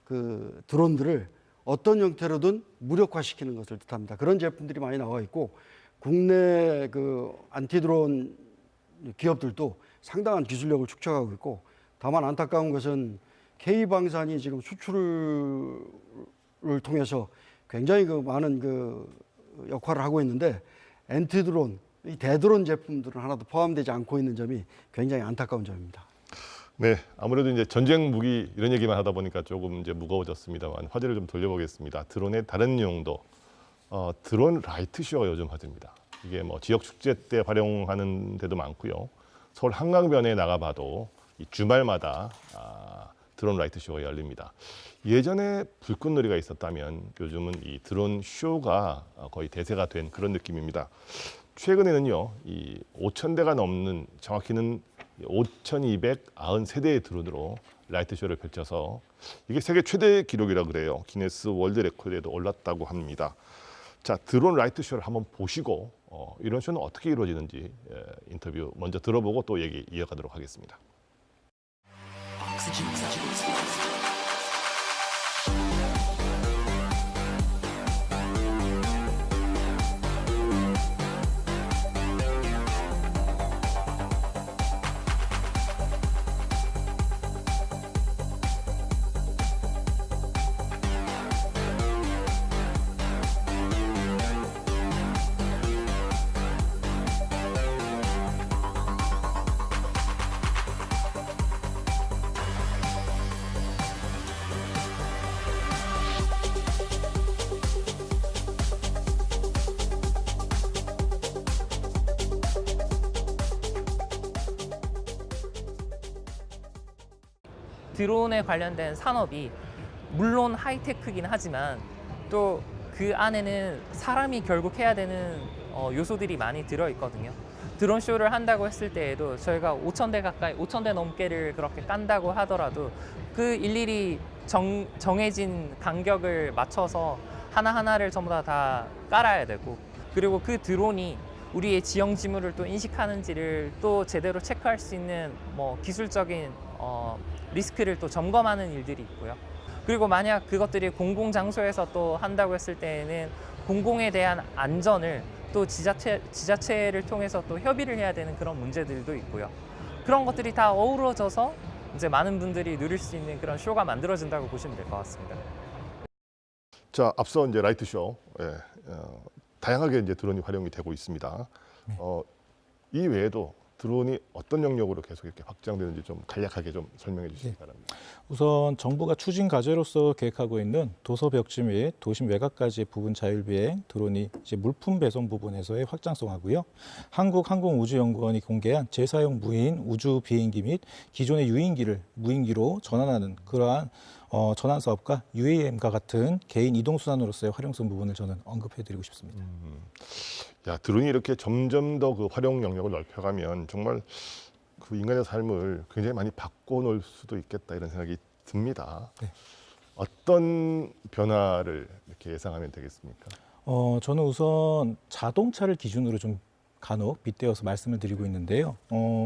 그 드론들을 어떤 형태로든 무력화시키는 것을 뜻합니다. 그런 제품들이 많이 나와 있고 국내 그 안티드론 기업들도 상당한 기술력을 축적하고 있고 다만 안타까운 것은 K방산이 지금 수출을 통해서 굉장히 많은 역할을 하고 있는데 안티드론, 이 대드론 제품들은 하나도 포함되지 않고 있는 점이 굉장히 안타까운 점입니다. 네, 아무래도 이제 전쟁 무기 이런 얘기만 하다 보니까 조금 이제 무거워졌습니다만 화제를 좀 돌려보겠습니다. 드론의 다른 용도, 드론 라이트 쇼가 요즘 화제입니다. 이게 뭐 지역 축제 때 활용하는 데도 많고요. 서울 한강변에 나가봐도 이 주말마다 드론 라이트 쇼가 열립니다. 예전에 불꽃놀이가 있었다면 요즘은 이 드론 쇼가 거의 대세가 된 그런 느낌입니다. 최근에는요, 이 5,000대가 넘는 정확히는 5,293대의 드론으로 라이트 쇼를 펼쳐서 이게 세계 최대 기록이라 그래요. 기네스 월드 레코드에도 올랐다고 합니다. 자, 드론 라이트 쇼를 한번 보시고 이런 쇼는 어떻게 이루어지는지 인터뷰 먼저 들어보고 또 얘기 이어가도록 하겠습니다. 드론에 관련된 산업이 물론 하이테크긴 하지만 또 그 안에는 사람이 결국 해야 되는 요소들이 많이 들어있거든요. 드론 쇼를 한다고 했을 때에도 저희가 5,000대 넘게를 그렇게 깐다고 하더라도 그 일일이 정해진 간격을 맞춰서 하나하나를 전부 다 깔아야 되고, 그리고 그 드론이 우리의 지형 지물을 또 인식하는지를 또 제대로 체크할 수 있는 기술적인 리스크를 또 점검하는 일들이 있고요. 그리고 만약 그것들이 공공 장소에서 또 한다고 했을 때에는 공공에 대한 안전을 또 지자체를 통해서 또 협의를 해야 되는 그런 문제들도 있고요. 그런 것들이 다 어우러져서 이제 많은 분들이 누릴 수 있는 그런 쇼가 만들어진다고 보시면 될 것 같습니다. 자, 앞서 이제 라이트 쇼, 다양하게 이제 드론이 활용이 되고 있습니다. 이 외에도 드론이 어떤 영역으로 계속 이렇게 확장되는지 좀 간략하게 좀 설명해 주시기 바랍니다. 우선 정부가 추진 과제로서 계획하고 있는 도서 벽지 및 도심 외곽까지의 부분 자율비행 드론이 이제 물품 배송 부분에서의 확장성하고요. 한국항공우주연구원이 공개한 재사용 무인 우주 비행기 및 기존의 유인기를 무인기로 전환하는 그러한 전환 사업과 UAM과 같은 개인 이동 수단으로서의 활용성 부분을 저는 언급해드리고 싶습니다. 야, 드론이 이렇게 점점 더 그 활용 영역을 넓혀가면 정말 그 인간의 삶을 굉장히 많이 바꿔놓을 수도 있겠다 이런 생각이 듭니다. 네. 어떤 변화를 이렇게 예상하면 되겠습니까? 저는 우선 자동차를 기준으로 좀 간혹 빗대어서 말씀을 드리고 있는데요.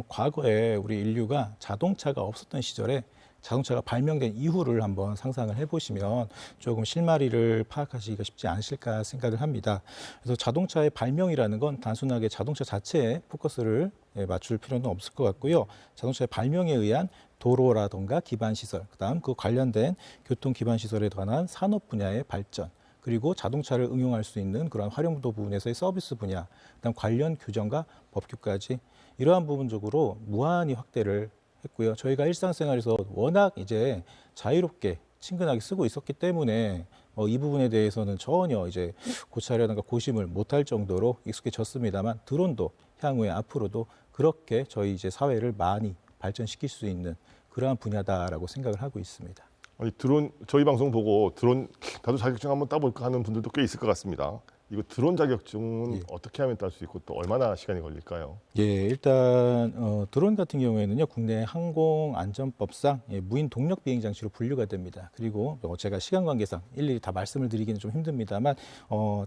과거에 우리 인류가 자동차가 없었던 시절에 자동차가 발명된 이후를 한번 상상을 해보시면 조금 실마리를 파악하시기가 쉽지 않으실까 생각을 합니다. 그래서 자동차의 발명이라는 건 단순하게 자동차 자체에 포커스를 맞출 필요는 없을 것 같고요. 자동차의 발명에 의한 도로라든가 기반시설, 그다음 그 관련된 교통 기반시설에 관한 산업 분야의 발전, 그리고 자동차를 응용할 수 있는 그런 활용도 부분에서의 서비스 분야, 그다음 관련 규정과 법규까지 이러한 부분적으로 무한히 확대를 했고요. 저희가 일상생활에서 워낙 이제 자유롭게 친근하게 쓰고 있었기 때문에 이 부분에 대해서는 전혀 이제 고찰이라든가 고심을 못할 정도로 익숙해졌습니다만, 드론도 향후에 앞으로도 그렇게 저희 이제 사회를 많이 발전시킬 수 있는 그러한 분야다라고 생각을 하고 있습니다. 아니, 드론 저희 방송 보고 드론 나도 자격증 한번 따볼까 하는 분들도 꽤 있을 것 같습니다. 이거 드론 자격증은 어떻게 하면 딸 수 있고 또 얼마나 시간이 걸릴까요? 예, 일단 드론 같은 경우에는요, 국내 항공안전법상 무인 동력 비행 장치로 분류가 됩니다. 그리고 제가 시간 관계상 일일이 다 말씀을 드리기는 좀 힘듭니다만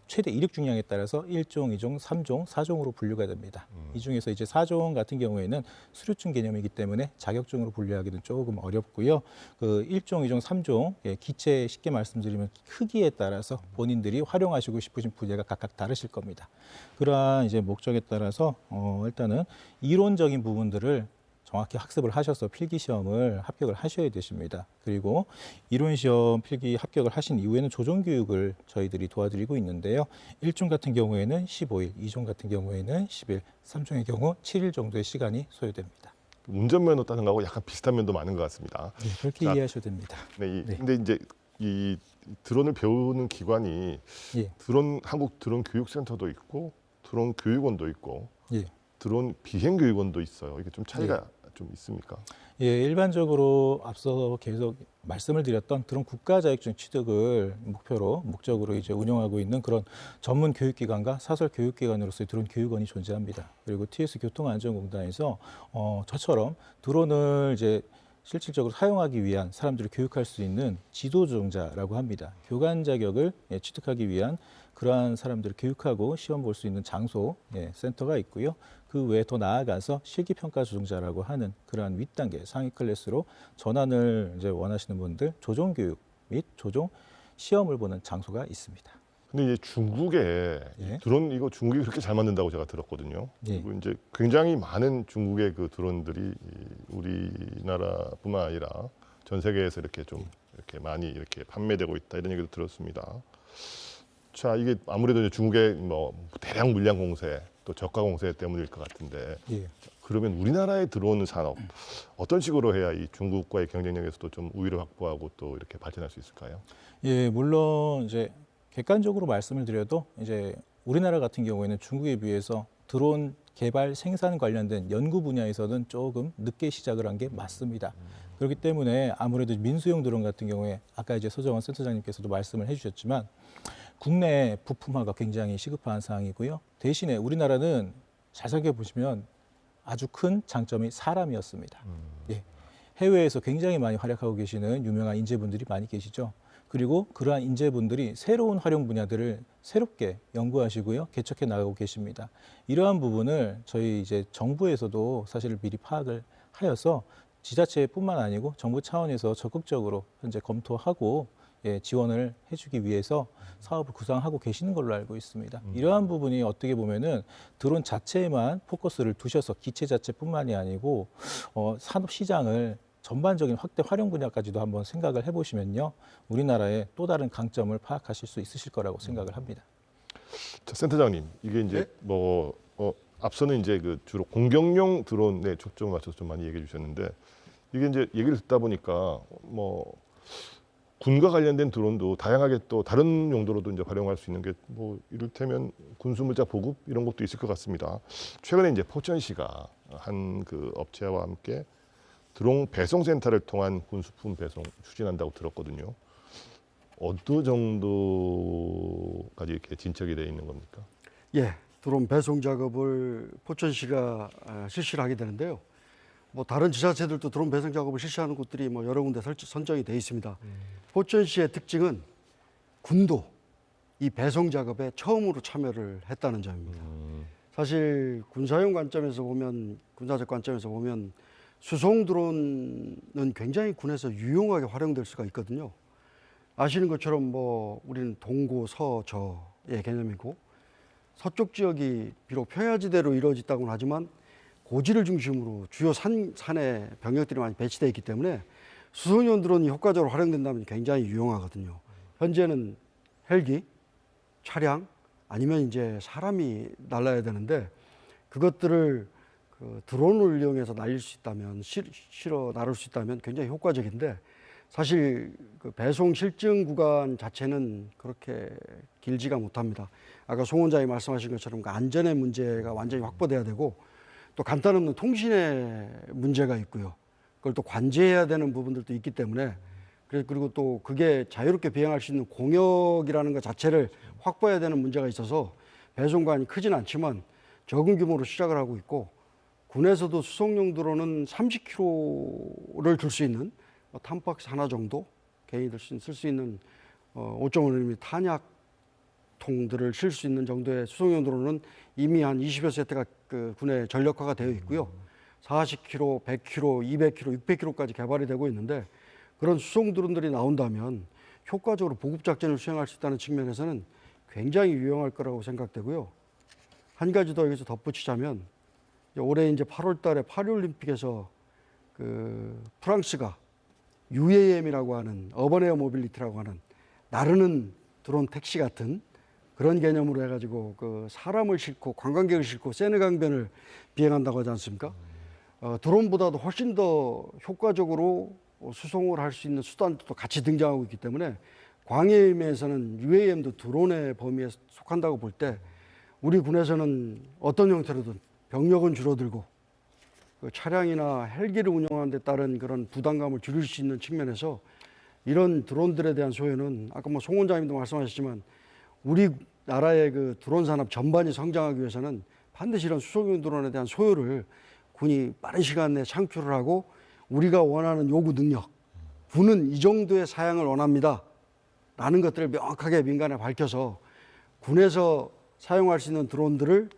최대 이륙 중량에 따라서 1종, 2종, 3종, 4종으로 분류가 됩니다. 이 중에서 이제 4종 같은 경우에는 수료증 개념이기 때문에 자격증으로 분류하기는 조금 어렵고요. 그 1종, 2종, 3종 기체 쉽게 말씀드리면 크기에 따라서 본인들이 활용하시고 싶으신 분야가 각각 다르실 겁니다. 그러한 이제 목적에 따라서 일단은 이론적인 부분들을 정확히 학습을 하셔서 필기 시험을 합격을 하셔야 되십니다. 그리고 이론 시험 필기 합격을 하신 이후에는 조정 교육을 저희들이 도와드리고 있는데요. 1종 같은 경우에는 15일, 2종 같은 경우에는 10일, 3종의 경우 7일 정도의 시간이 소요됩니다. 운전면허 따는 거하고 약간 비슷한 면도 많은 것 같습니다. 네, 그렇게 이해하셔도 됩니다. 네, 네. 근데 이제 이 드론을 배우는 기관이 한국 드론 교육센터도 있고 드론 교육원도 있고 드론 비행 교육원도 있어요. 이게 좀 차이가 좀 있습니까? 예, 일반적으로 앞서 계속 말씀을 드렸던 드론 국가 자격증 취득을 목적으로 이제 운영하고 있는 그런 전문 교육기관과 사설 교육기관으로서의 드론 교육원이 존재합니다. 그리고 TS 교통안전공단에서 저처럼 드론을 이제 실질적으로 사용하기 위한 사람들을 교육할 수 있는 지도조종자라고 합니다. 교관 자격을 취득하기 위한 그러한 사람들을 교육하고 시험 볼 수 있는 장소, 센터가 있고요. 그 외에 더 나아가서 실기평가 조종자라고 하는 그러한 윗단계 상위 클래스로 전환을 이제 원하시는 분들 조종 교육 및 조종 시험을 보는 장소가 있습니다. 근데 이제 중국에 드론 이거 중국이 그렇게 잘 만든다고 제가 들었거든요. 그리고 이제 굉장히 많은 중국의 그 드론들이 우리나라뿐만 아니라 전 세계에서 이렇게 좀 이렇게 많이 이렇게 판매되고 있다 이런 얘기도 들었습니다. 자, 이게 아무래도 이제 중국의 뭐 대량 물량 공세 또 저가 공세 때문일 것 같은데 그러면 우리나라의 드론 산업 어떤 식으로 해야 이 중국과의 경쟁력에서도 좀 우위를 확보하고 또 이렇게 발전할 수 있을까요? 예, 물론 이제 객관적으로 말씀을 드려도 이제 우리나라 같은 경우에는 중국에 비해서 드론 개발 생산 관련된 연구 분야에서는 조금 늦게 시작을 한 게 맞습니다. 그렇기 때문에 아무래도 민수용 드론 같은 경우에 아까 이제 서정원 센터장님께서도 말씀을 해주셨지만 국내 부품화가 굉장히 시급한 상황이고요. 대신에 우리나라는 잘 생각해 보시면 아주 큰 장점이 사람이었습니다. 예. 해외에서 굉장히 많이 활약하고 계시는 유명한 인재분들이 많이 계시죠. 그리고 그러한 인재분들이 새로운 활용 분야들을 새롭게 연구하시고요, 개척해 나가고 계십니다. 이러한 부분을 저희 이제 정부에서도 사실 미리 파악을 하여서 지자체뿐만 아니고 정부 차원에서 적극적으로 현재 검토하고 지원을 해주기 위해서 사업을 구상하고 계시는 걸로 알고 있습니다. 이러한 부분이 어떻게 보면은 드론 자체에만 포커스를 두셔서 기체 자체뿐만이 아니고 산업 시장을 전반적인 확대 활용 분야까지도 한번 생각을 해보시면요, 우리나라의 또 다른 강점을 파악하실 수 있으실 거라고 생각을 합니다. 자, 센터장님, 이게 이제 앞서는 이제 그 주로 공격용 드론에 초점을 맞춰서 좀 많이 얘기해 주셨는데, 이게 이제 얘기를 듣다 보니까 뭐 군과 관련된 드론도 다양하게 또 다른 용도로도 이제 활용할 수 있는 게 뭐 이를테면 군수물자 보급 이런 것도 있을 것 같습니다. 최근에 이제 포천시가 한 그 업체와 함께 드론 배송 센터를 통한 군수품 배송 추진한다고 들었거든요. 어느 정도까지 이렇게 진척이 되어 있는 겁니까? 예, 드론 배송 작업을 포천시가 실시를 하게 되는데요. 뭐 다른 지자체들도 드론 배송 작업을 실시하는 곳들이 뭐 여러 군데 선정이 되어 있습니다. 포천시의 특징은 군도 이 배송 작업에 처음으로 참여를 했다는 점입니다. 사실 군사용 관점에서 보면, 군사적 관점에서 보면 수송 드론은 굉장히 군에서 유용하게 활용될 수가 있거든요. 아시는 것처럼 뭐 우리는 동고, 서, 저의 개념이고, 서쪽 지역이 비록 평야지대로 이루어졌다고는 하지만 고지를 중심으로 주요 산에 병력들이 많이 배치되어 있기 때문에 수송용 드론이 효과적으로 활용된다면 굉장히 유용하거든요. 현재는 헬기, 차량, 아니면 이제 사람이 날라야 되는데, 그것들을 그 드론을 이용해서 날릴 수 있다면, 실어 나를 수 있다면 굉장히 효과적인데, 사실 그 배송 실증 구간 자체는 그렇게 길지가 못합니다. 아까 송 원장이 말씀하신 것처럼 그 안전의 문제가 완전히 확보돼야 되고, 또 간단 없는 통신의 문제가 있고요. 그걸 또 관제해야 되는 부분들도 있기 때문에, 그리고 또 그게 자유롭게 비행할 수 있는 공역이라는 것 자체를 확보해야 되는 문제가 있어서 배송관이 크진 않지만 적은 규모로 시작을 하고 있고, 군에서도 수송용 드론은 30kg를 들 수 있는 탐박스 하나 정도 개인이 쓸 수 있는 5.5mm 탄약통들을 실 수 있는 정도의 수송용 드론은 이미 한 20여 세트가 그 군에 전력화가 되어 있고요. 40kg, 100kg, 200kg, 600kg까지 개발이 되고 있는데, 그런 수송 드론들이 나온다면 효과적으로 보급 작전을 수행할 수 있다는 측면에서는 굉장히 유용할 거라고 생각되고요. 한 가지 더 여기서 덧붙이자면, 올해 이제 8월 달에 파리올림픽에서 그 프랑스가 UAM이라고 하는 어번 에어 모빌리티라고 하는 나르는 드론 택시 같은 그런 개념으로 해가지고 그 사람을 싣고 관광객을 싣고 세네강변을 비행한다고 하지 않습니까? 드론보다도 훨씬 더 효과적으로 수송을 할 수 있는 수단도 같이 등장하고 있기 때문에 광해의 의미에서는 UAM도 드론의 범위에 속한다고 볼 때, 우리 군에서는 어떤 형태로든 병력은 줄어들고 그 차량이나 헬기를 운영하는 데 따른 그런 부담감을 줄일 수 있는 측면에서 이런 드론들에 대한 소요는 아까 뭐 송 원장님도 말씀하셨지만 우리나라의 그 드론 산업 전반이 성장하기 위해서는 반드시 이런 수송용 드론에 대한 소요를 군이 빠른 시간 내에 창출을 하고, 우리가 원하는 요구 능력, 군은 이 정도의 사양을 원합니다 라는 것들을 명확하게 민간에 밝혀서 군에서 사용할 수 있는 드론들을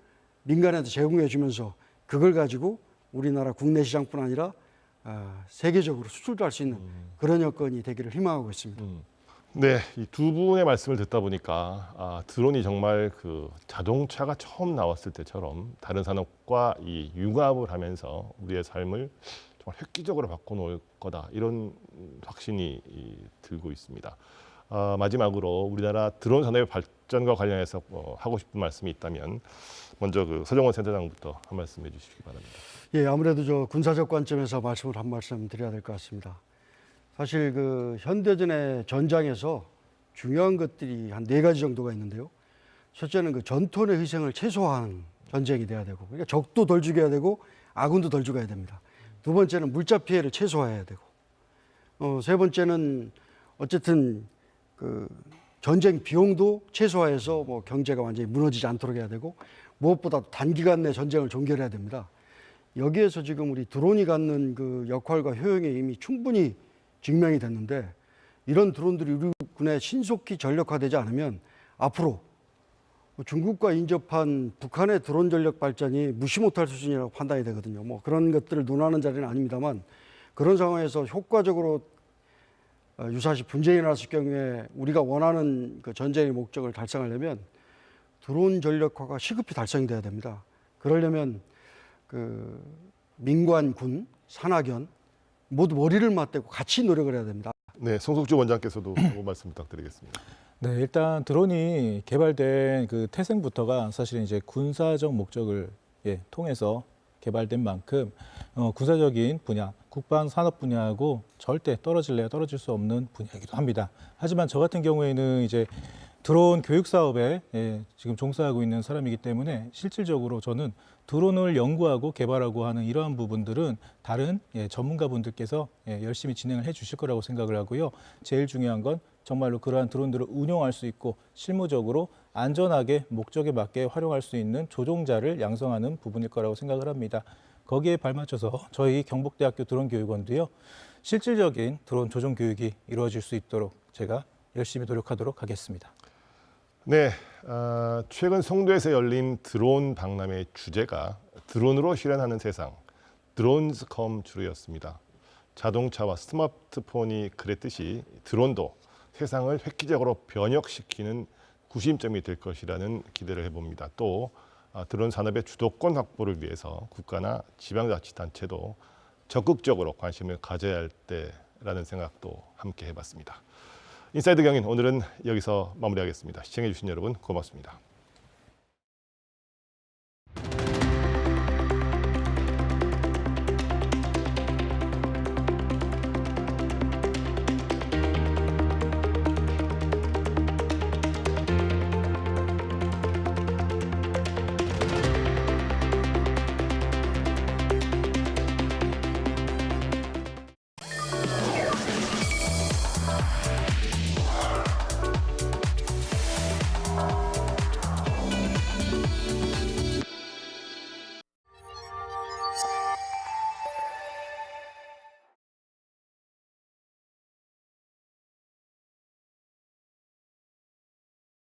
민간에도 제공해 주면서 그걸 가지고 우리나라 국내 시장뿐 아니라 세계적으로 수출도 할 수 있는 그런 여건이 되기를 희망하고 있습니다. 네, 이 두 분의 말씀을 듣다 보니까 드론이 정말 그 자동차가 처음 나왔을 때처럼 다른 산업과 이 융합을 하면서 우리의 삶을 정말 획기적으로 바꿔놓을 거다, 이런 확신이 들고 있습니다. 마지막으로 우리나라 드론 산업의 발전과 관련해서 하고 싶은 말씀이 있다면 먼저 그 서정원 센터장부터 한 말씀 해주시기 바랍니다. 예, 아무래도 저 군사적 관점에서 말씀을 한 말씀 드려야 될 것 같습니다. 사실 그 현대전의 전장에서 중요한 것들이 한 4가지 정도가 있는데요. 첫째는 그 전투의 희생을 최소화하는 전쟁이 돼야 되고, 그러니까 적도 덜 죽여야 되고 아군도 덜 죽어야 됩니다. 두 번째는 물자 피해를 최소화해야 되고, 세 번째는 어쨌든 그 전쟁 비용도 최소화해서 뭐 경제가 완전히 무너지지 않도록 해야 되고, 무엇보다 단기간 내 전쟁을 종결해야 됩니다. 여기에서 지금 우리 드론이 갖는 그 역할과 효용이 이미 충분히 증명이 됐는데, 이런 드론들이 우리 군에 신속히 전력화되지 않으면 앞으로 중국과 인접한 북한의 드론 전력 발전이 무시 못할 수준이라고 판단이 되거든요. 뭐 그런 것들을 논하는 자리는 아닙니다만, 그런 상황에서 효과적으로 유사시 분쟁이 일어났을 경우에 우리가 원하는 그 전쟁의 목적을 달성하려면 드론 전력화가 시급히 달성돼야 됩니다. 그러려면 그 민관, 군, 산하견 모두 머리를 맞대고 같이 노력을 해야 됩니다. 네, 송석주 원장께서도 말씀 부탁드리겠습니다. 네, 일단 드론이 개발된 그 태생부터가 사실은 이제 군사적 목적을 통해서 개발된 만큼 군사적인 분야, 국방 산업 분야하고 절대 떨어질 수 없는 분야이기도 합니다. 하지만 저 같은 경우에는 이제 드론 교육 사업에 지금 종사하고 있는 사람이기 때문에 실질적으로 저는 드론을 연구하고 개발하고 하는 이러한 부분들은 다른 전문가분들께서 열심히 진행을 해 주실 거라고 생각을 하고요. 제일 중요한 건 정말로 그러한 드론들을 운용할 수 있고 실무적으로 안전하게 목적에 맞게 활용할 수 있는 조종자를 양성하는 부분일 거라고 생각을 합니다. 거기에 발맞춰서 저희 경북대학교 드론교육원도요, 실질적인 드론 조종 교육이 이루어질 수 있도록 제가 열심히 노력하도록 하겠습니다. 네, 최근 송도에서 열린 드론 박람회의 주제가 드론으로 실현하는 세상, 드론스컴 주로였습니다. 자동차와 스마트폰이 그랬듯이 드론도 세상을 획기적으로 변혁시키는 구심점이 될 것이라는 기대를 해봅니다. 또 드론 산업의 주도권 확보를 위해서 국가나 지방자치단체도 적극적으로 관심을 가져야 할 때라는 생각도 함께 해봤습니다. 인사이드 경인 오늘은 여기서 마무리하겠습니다. 시청해주신 여러분 고맙습니다.